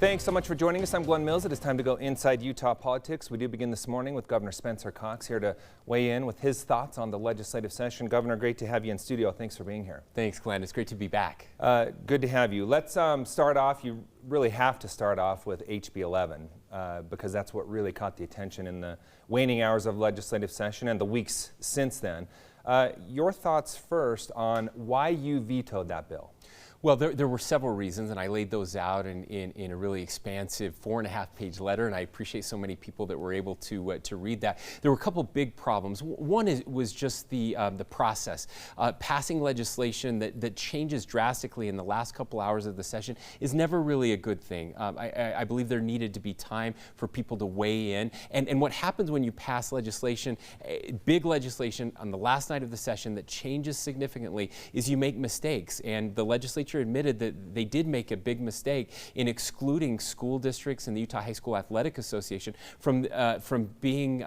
Thanks so much for joining us. I'm Glenn Mills. It is time to go inside Utah politics. We do begin this morning with Governor Spencer Cox here to weigh in with his thoughts on the legislative session. Governor, great to have you in studio. Thanks for being here. Thanks, Glenn. It's great to be back. Good to have you. Let's start off. You really have to start off with HB 11 because that's what really caught the attention in the waning hours of legislative session and the weeks since then. Your thoughts first on why you vetoed that bill. Well, there were several reasons, and I laid those out in a really expansive 4.5-page letter, and I appreciate so many people that were able to read that. There were a couple big problems. One was just the process. Passing legislation that changes drastically in the last couple hours of the session is never really a good thing. I believe there needed to be time for people to weigh in. And what happens when you pass legislation, big legislation, on the last night of the session that changes significantly is you make mistakes. And the legislature admitted that they did make a big mistake in excluding school districts and the Utah High School Athletic Association from being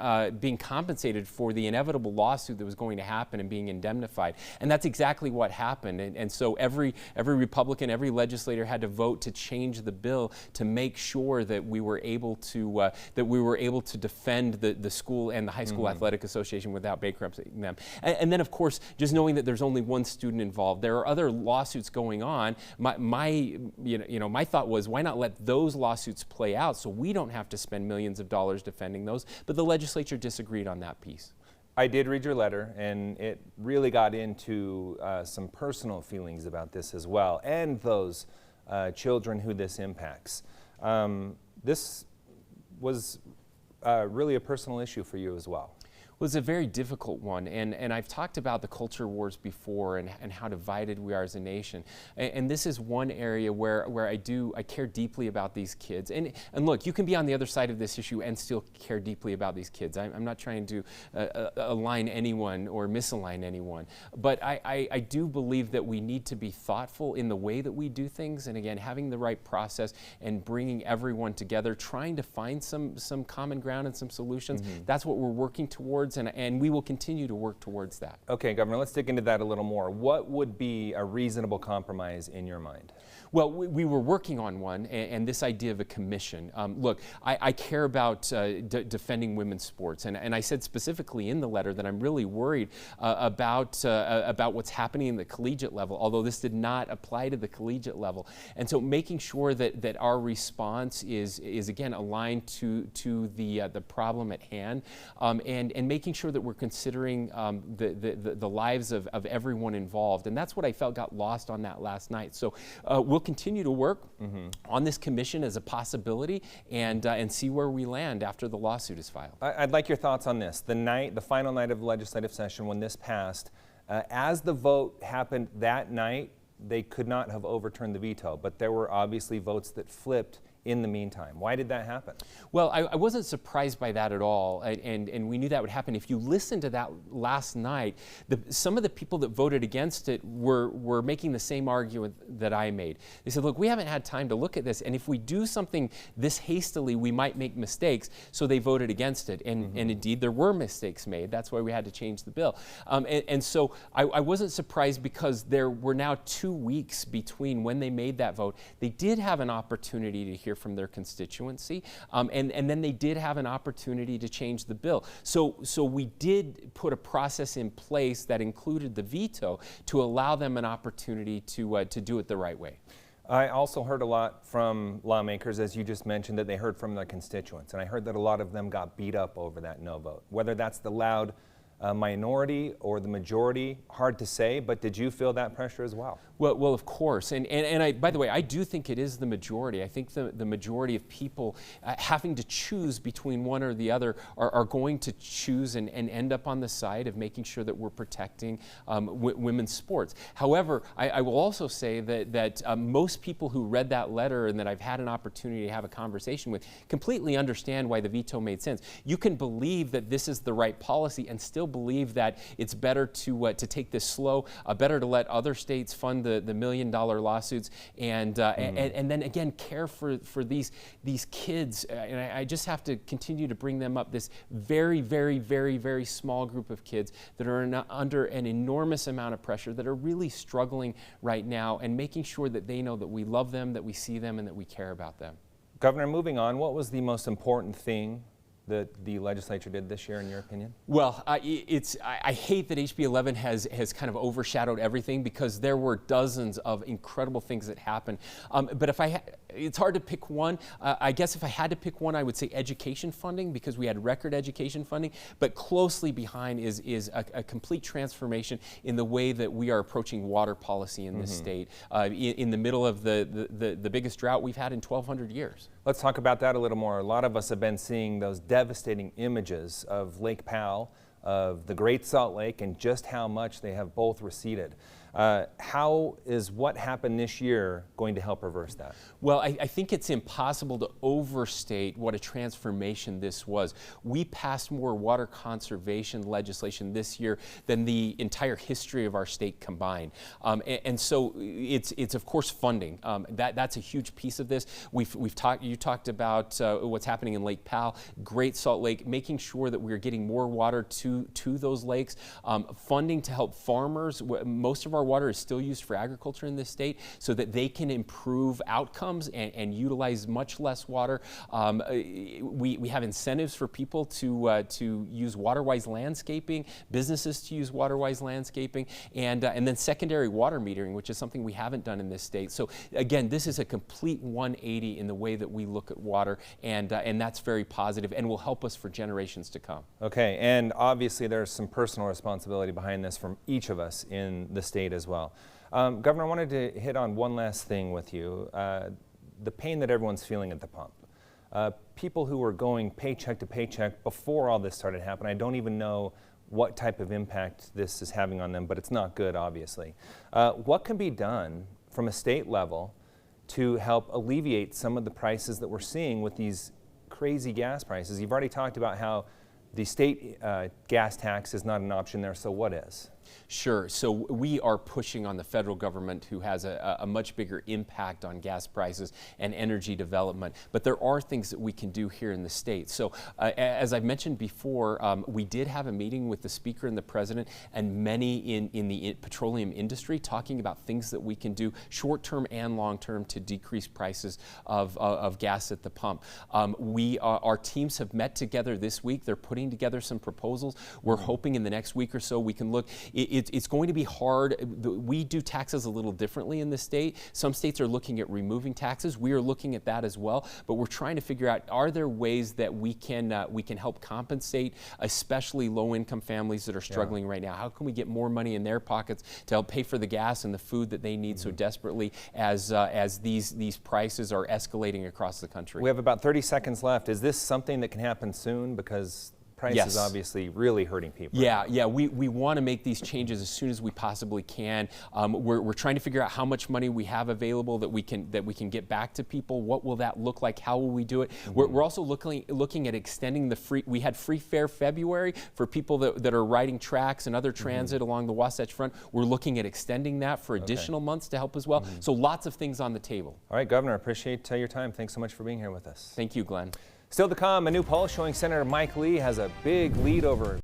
compensated for the inevitable lawsuit that was going to happen and being indemnified. And that's exactly what happened. And so every Republican, every legislator had to vote to change the bill to make sure that we were able to defend the school and the High School Athletic Association without bankrupting them. And then, of course, just knowing that there's only one student involved, there are other lawsuits going on. My thought was, why not let those lawsuits play out so we don't have to spend millions of dollars defending those? But the legislature disagreed on that piece. I did read your letter, and it really got into some personal feelings about this as well, and those children who this impacts. This was really a personal issue for you as well. It was a very difficult one, and I've talked about the culture wars before and how divided we are as a nation. And this is one area where I care deeply about these kids. And look, you can be on the other side of this issue and still care deeply about these kids. I'm not trying to align anyone or misalign anyone. But I do believe that we need to be thoughtful in the way that we do things. And again, having the right process and bringing everyone together, trying to find some common ground and some solutions. That's what we're working towards. And we will continue to work towards that. Okay, Governor, let's dig into that a little more. What would be a reasonable compromise in your mind? Well, we were working on one, and this idea of a commission. Look, I care about defending women's sports, and I said specifically in the letter that I'm really worried about what's happening in the collegiate level, although this did not apply to the collegiate level. And so making sure that our response is again aligned to the problem at hand, and making sure that we're considering the lives of everyone involved. And that's what I felt got lost on that last night. So we'll continue to work on this commission as a possibility and see where we land after the lawsuit is filed. I'd like your thoughts on this. The final night of the legislative session when this passed, as the vote happened that night, they could not have overturned the veto, but there were obviously votes that flipped in the meantime. Why did that happen? Well, I wasn't surprised by that at all, and we knew that would happen. If you listen to that last night, some of the people that voted against it were making the same argument that I made. They said, look, we haven't had time to look at this, and if we do something this hastily, we might make mistakes, so they voted against it. And indeed, there were mistakes made. That's why we had to change the bill. And so I wasn't surprised because there were now 2 weeks between when they made that vote. They did have an opportunity to hear from their constituency, and then they did have an opportunity to change the bill. So we did put a process in place that included the veto to allow them an opportunity to do it the right way. I also heard a lot from lawmakers, as you just mentioned, that they heard from their constituents, and I heard that a lot of them got beat up over that no vote. Whether that's the loud minority or the majority, hard to say, but did you feel that pressure as well? Well, of course, and by the way, I do think it is the majority. I think the majority of people having to choose between one or the other are going to choose and end up on the side of making sure that we're protecting women's sports. However, I will also say that most people who read that letter and that I've had an opportunity to have a conversation with completely understand why the veto made sense. You can believe that this is the right policy and still believe that it's better to take this slow, better to let other states fund the $1 million lawsuits, and then again care for these kids. And I just have to continue to bring them up. This very, very, very, very small group of kids that are under an enormous amount of pressure, that are really struggling right now, and making sure that they know that we love them, that we see them, and that we care about them. Governor, moving on, what was the most important thing that the legislature did this year, in your opinion? Well, I hate that HB 11 has kind of overshadowed everything, because there were dozens of incredible things that happened. But it's hard to pick one. I guess if I had to pick one, I would say education funding, because we had record education funding. But closely behind is a complete transformation in the way that we are approaching water policy in this state, in the middle of the biggest drought we've had in 1,200 years. Let's talk about that a little more. A lot of us have been seeing those devastating images of Lake Powell, of the Great Salt Lake, and just how much they have both receded. How is what happened this year going to help reverse that? Well, I think it's impossible to overstate what a transformation this was. We passed more water conservation legislation this year than the entire history of our state combined. And so it's of course funding. That's a huge piece of this. You talked about what's happening in Lake Powell, Great Salt Lake, making sure that we're getting more water to those lakes, funding to help farmers. Most of our water is still used for agriculture in this state, so that they can improve outcomes and utilize much less water. We have incentives for people to use water-wise landscaping, businesses to use water-wise landscaping, and then secondary water metering, which is something we haven't done in this state. So again, this is a complete 180 in the way that we look at water, and that's very positive and will help us for generations to come. Okay, and obviously there's some personal responsibility behind this from each of us in the state as well. Governor, I wanted to hit on one last thing with you, the pain that everyone's feeling at the pump. People who were going paycheck to paycheck before all this started happening, I don't even know what type of impact this is having on them, but it's not good, obviously. What can be done from a state level to help alleviate some of the prices that we're seeing with these crazy gas prices? You've already talked about how the state gas tax is not an option there, so what is? Sure. So we are pushing on the federal government, who has a much bigger impact on gas prices and energy development. But there are things that we can do here in the state. So as I've mentioned before, we did have a meeting with the Speaker and the President and many in the petroleum industry, talking about things that we can do short-term and long-term to decrease prices of gas at the pump. Our teams have met together this week. They're putting together some proposals. We're hoping in the next week or so we can look. It's going to be hard. We do taxes a little differently in the state. Some states are looking at removing taxes. We are looking at that as well. But we're trying to figure out, are there ways that we can help compensate, especially low-income families that are struggling right now? How can we get more money in their pockets to help pay for the gas and the food that they need so desperately as these prices are escalating across the country? We have about 30 seconds left. Is this something that can happen soon? Because price is obviously really hurting people. Yeah, we want to make these changes as soon as we possibly can. We're trying to figure out how much money we have available that we can get back to people. What will that look like? How will we do it? We're also looking at extending the free. We had free fare February for people that are riding tracks and other transit along the Wasatch Front. We're looking at extending that for additional months to help as well. So lots of things on the table. All right, Governor, appreciate your time. Thanks so much for being here with us. Thank you, Glenn. Still to come, a new poll showing Senator Mike Lee has a big lead over